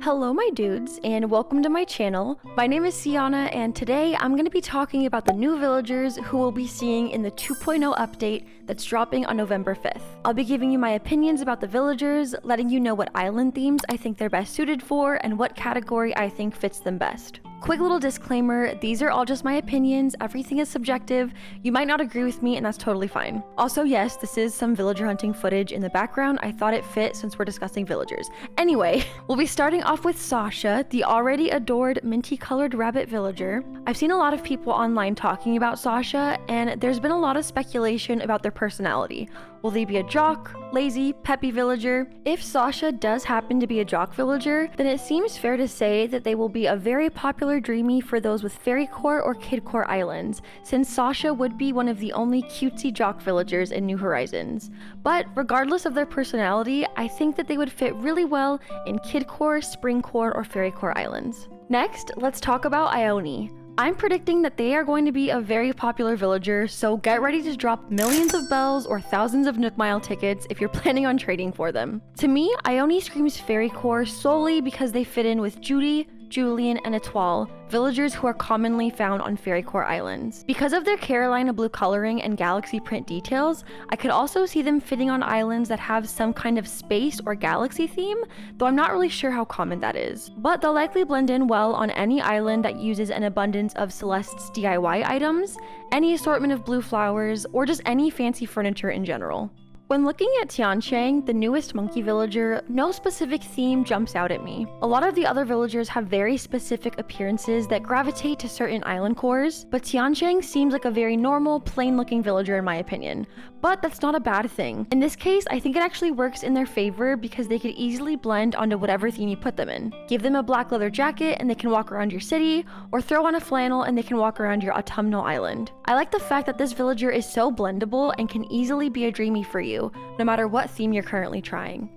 Hello my dudes, and welcome to my channel. My name is Siana, and today I'm going to be talking about the new villagers who we'll be seeing in the 2.0 update that's dropping on November 5th. I'll be giving you my opinions about the villagers, letting you know what island themes I think they're best suited for, and what category I think fits them best. Quick little disclaimer, these are all just my opinions, everything is subjective, you might not agree with me and that's totally fine. Also yes, this is some villager hunting footage in the background, I thought it fit since we're discussing villagers. Anyway, we'll be starting off with Sasha, the already adored minty colored rabbit villager. I've seen a lot of people online talking about Sasha, and there's been a lot of speculation about their personality. Will they be a jock, lazy, peppy villager? If Sasha does happen to be a jock villager, then it seems fair to say that they will be a very popular Dreamie for those with Fairycore or Kidcore islands, since Sasha would be one of the only cutesy jock villagers in New Horizons. But regardless of their personality, I think that they would fit really well in Kidcore, Springcore, or Fairycore islands. Next, let's talk about Ioni. I'm predicting that they are going to be a very popular villager, so get ready to drop millions of bells or thousands of Nook Mile tickets if you're planning on trading for them. To me, Ioni screams Fairycore solely because they fit in with Judy, Julian, and Etoile, villagers who are commonly found on Fairycore islands. Because of their Carolina blue coloring and galaxy print details, I could also see them fitting on islands that have some kind of space or galaxy theme, though I'm not really sure how common that is. But they'll likely blend in well on any island that uses an abundance of Celeste's DIY items, any assortment of blue flowers, or just any fancy furniture in general. When looking at Tianchang, the newest monkey villager, no specific theme jumps out at me. A lot of the other villagers have very specific appearances that gravitate to certain island cores, but Tianchang seems like a very normal, plain-looking villager in my opinion. But that's not a bad thing. In this case, I think it actually works in their favor because they could easily blend onto whatever theme you put them in. Give them a black leather jacket and they can walk around your city, or throw on a flannel and they can walk around your autumnal island. I like the fact that this villager is so blendable and can easily be a Dreamie for you, no matter what theme you're currently trying.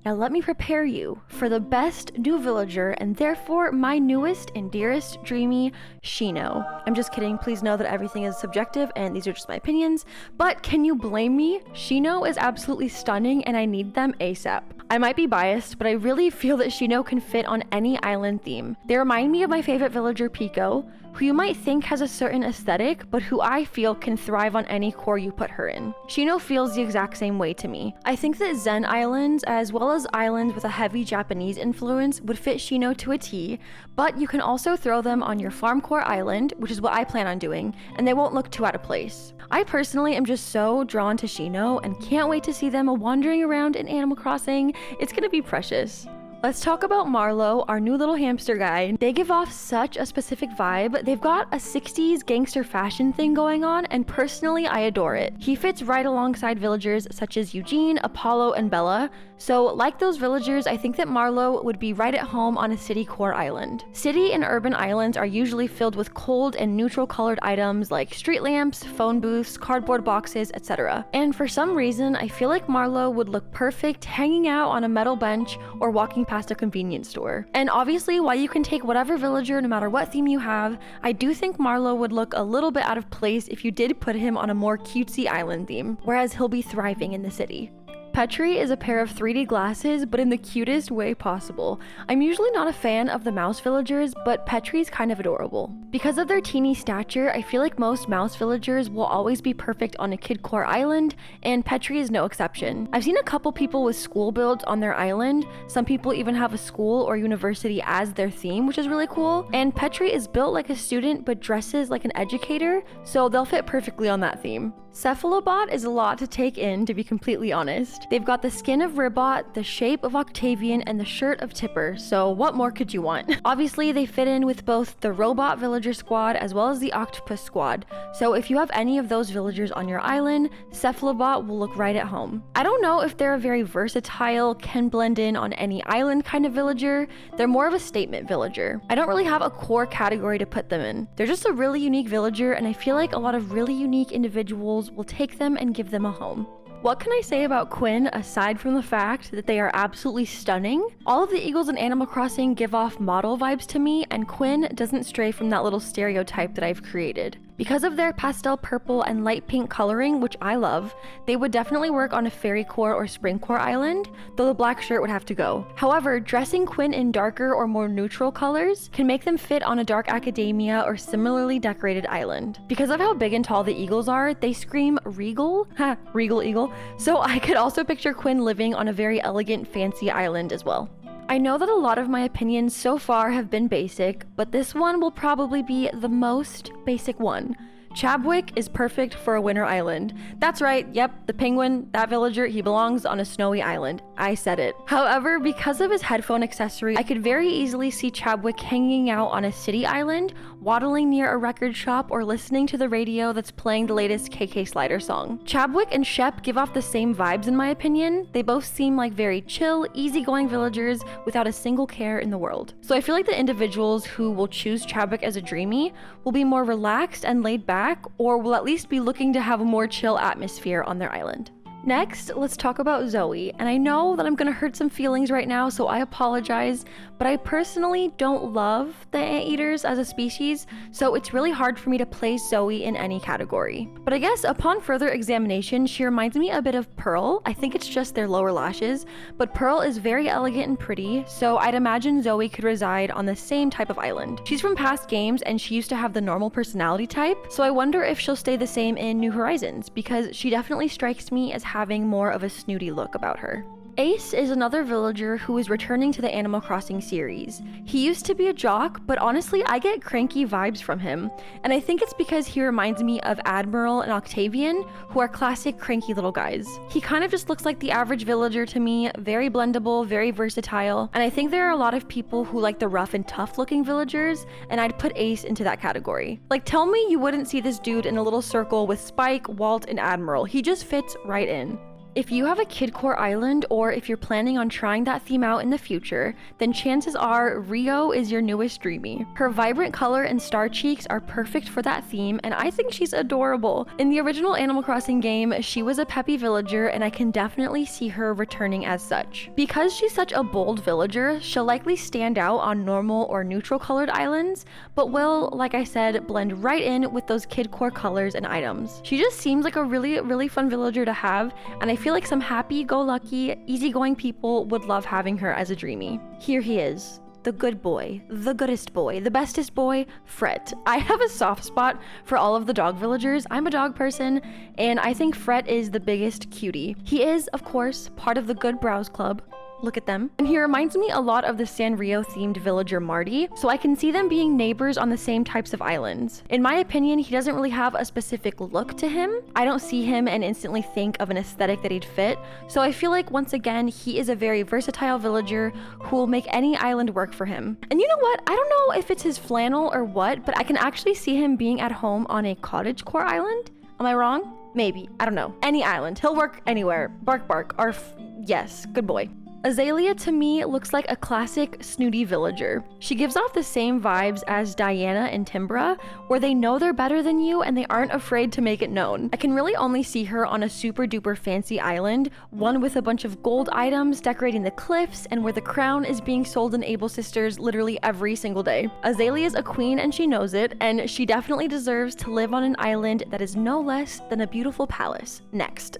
Now let me prepare you for the best new villager and therefore my newest and dearest Dreamie, Shino. I'm just kidding, please know that everything is subjective and these are just my opinions, but can you blame me? Shino is absolutely stunning and I need them ASAP. I might be biased, but I really feel that Shino can fit on any island theme. They remind me of my favorite villager Pico, who you might think has a certain aesthetic, but who I feel can thrive on any core you put her in. Shino feels the exact same way to me. I think that Zen islands, as well as islands with a heavy Japanese influence, would fit Shino to a T, but you can also throw them on your farm core island, which is what I plan on doing, and they won't look too out of place. I personally am just so drawn to Shino and can't wait to see them wandering around in Animal Crossing. It's gonna be precious. Let's talk about Marlo, our new little hamster guy. They give off such a specific vibe. They've got a 60s gangster fashion thing going on, and personally I adore it. He fits right alongside villagers such as Eugene, Apollo, and Bella. So like those villagers, I think that Marlo would be right at home on a city core island. City and urban islands are usually filled with cold and neutral colored items like street lamps, phone booths, cardboard boxes, etc. And for some reason, I feel like Marlo would look perfect hanging out on a metal bench or walking past a convenience store. And obviously, while you can take whatever villager no matter what theme you have, I do think Marlo would look a little bit out of place if you did put him on a more cutesy island theme, whereas he'll be thriving in the city. Petri is a pair of 3D glasses, but in the cutest way possible. I'm usually not a fan of the mouse villagers, but Petri's kind of adorable. Because of their teeny stature, I feel like most mouse villagers will always be perfect on a kid-core island, and Petri is no exception. I've seen a couple people with school builds on their island. Some people even have a school or university as their theme, which is really cool. And Petri is built like a student, but dresses like an educator, so they'll fit perfectly on that theme. Cephalobot is a lot to take in, to be completely honest. They've got the skin of Ribbot, the shape of Octavian, and the shirt of Tipper, so what more could you want? Obviously, they fit in with both the Robot Villager Squad as well as the Octopus Squad, so if you have any of those villagers on your island, Cephalobot will look right at home. I don't know if they're a very versatile, can blend in on any island kind of villager. They're more of a statement villager. I don't really have a core category to put them in. They're just a really unique villager, and I feel like a lot of really unique individuals will take them and give them a home. What can I say about Quinn aside from the fact that they are absolutely stunning? All of the eagles in Animal Crossing give off model vibes to me, and Quinn doesn't stray from that little stereotype that I've created. Because of their pastel purple and light pink coloring, which I love, they would definitely work on a Fairycore or Springcore island, though the black shirt would have to go. However, dressing Quinn in darker or more neutral colors can make them fit on a dark academia or similarly decorated island. Because of how big and tall the eagles are, they scream regal, regal eagle, so I could also picture Quinn living on a very elegant, fancy island as well. I know that a lot of my opinions so far have been basic, but this one will probably be the most basic one. Chadwick is perfect for a winter island. That's right, yep, the penguin, that villager, he belongs on a snowy island. I said it. However, because of his headphone accessory, I could very easily see Chadwick hanging out on a city island, waddling near a record shop, or listening to the radio that's playing the latest KK Slider song. Chadwick and Shep give off the same vibes in my opinion. They both seem like very chill, easygoing villagers without a single care in the world. So I feel like the individuals who will choose Chadwick as a Dreamie will be more relaxed and laid back, or will at least be looking to have a more chill atmosphere on their island. Next, let's talk about Zoe, and I know that I'm gonna hurt some feelings right now, so I apologize, but I personally don't love the anteaters as a species, so it's really hard for me to place Zoe in any category. But I guess upon further examination, she reminds me a bit of Pearl. I think it's just their lower lashes, but Pearl is very elegant and pretty, so I'd imagine Zoe could reside on the same type of island. She's from past games, and she used to have the normal personality type, so I wonder if she'll stay the same in New Horizons, because she definitely strikes me as having more of a snooty look about her. Ace is another villager who is returning to the Animal Crossing series. He used to be a jock, but honestly I get cranky vibes from him, and I think it's because he reminds me of Admiral and Octavian, who are classic cranky little guys. He kind of just looks like the average villager to me, very blendable, very versatile, and I think there are a lot of people who like the rough and tough looking villagers, and I'd put Ace into that category. Like, tell me you wouldn't see this dude in a little circle with Spike, Walt, and Admiral. He just fits right in. If you have a Kidcore island, or if you're planning on trying that theme out in the future, then chances are Rio is your newest Dreamie. Her vibrant color and star cheeks are perfect for that theme, and I think she's adorable. In the original Animal Crossing game, she was a peppy villager, and I can definitely see her returning as such. Because she's such a bold villager, she'll likely stand out on normal or neutral colored islands, but will, like I said, blend right in with those Kidcore colors and items. She just seems like a really fun villager to have, and I feel like some happy-go-lucky, easygoing people would love having her as a Dreamie. Here he is, the good boy, the goodest boy, the bestest boy, Fret. I have a soft spot for all of the dog villagers. I'm a dog person, and I think Fret is the biggest cutie. He is, of course, part of the Good Brows Club. Look at them. And he reminds me a lot of the Sanrio themed villager Marty, so I can see them being neighbors on the same types of islands. In my opinion, he doesn't really have a specific look to him. I don't see him and instantly think of an aesthetic that he'd fit, so I feel like once again, he is a very versatile villager who will make any island work for him. And you know what? I don't know if it's his flannel or what, but I can actually see him being at home on a cottagecore island. Am I wrong? Maybe. I don't know. Any island. He'll work anywhere. Bark bark. Arf. Yes. Good boy. Azalea to me looks like a classic snooty villager. She gives off the same vibes as Diana and Timbra, where they know they're better than you and they aren't afraid to make it known. I can really only see her on a super duper fancy island, one with a bunch of gold items decorating the cliffs and where the crown is being sold in Able Sisters literally every single day. Azalea's a queen and she knows it, and she definitely deserves to live on an island that is no less than a beautiful palace. Next.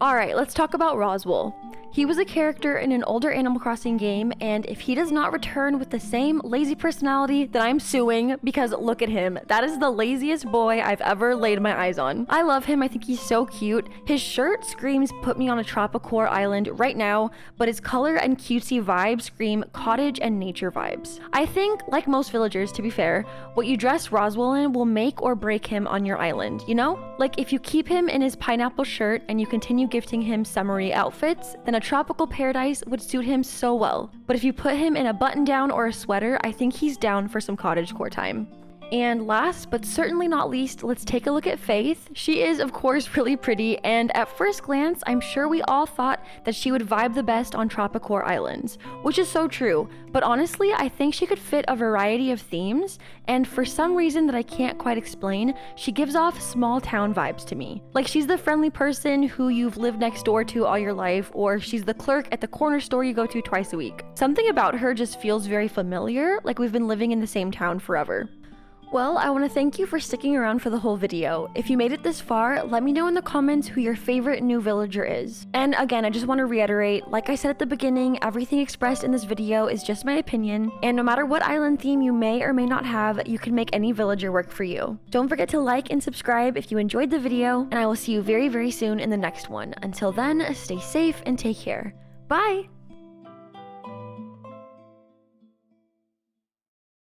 Alright, let's talk about Roswell. He was a character in an older Animal Crossing game, and if he does not return with the same lazy personality, then I'm suing, because look at him. That is the laziest boy I've ever laid my eyes on. I love him. I think he's so cute. His shirt screams put me on a tropicore island right now, but his color and cutesy vibes scream cottage and nature vibes. I think, like most villagers to be fair, what you dress Roswell in will make or break him on your island, you know? Like if you keep him in his pineapple shirt and you continue gifting him summery outfits, then a tropical paradise would suit him so well. But if you put him in a button down or a sweater, I think he's down for some cottagecore time. And last, but certainly not least, let's take a look at Faith. She is, of course, really pretty, and at first glance, I'm sure we all thought that she would vibe the best on tropicore islands, which is so true, but honestly, I think she could fit a variety of themes, and for some reason that I can't quite explain, she gives off small town vibes to me. Like she's the friendly person who you've lived next door to all your life, or she's the clerk at the corner store you go to twice a week. Something about her just feels very familiar, like we've been living in the same town forever. Well, I want to thank you for sticking around for the whole video. If you made it this far, let me know in the comments who your favorite new villager is. And again, I just want to reiterate, like I said at the beginning, everything expressed in this video is just my opinion, and no matter what island theme you may or may not have, you can make any villager work for you. Don't forget to like and subscribe if you enjoyed the video, and I will see you very, very soon in the next one. Until then, stay safe and take care. Bye!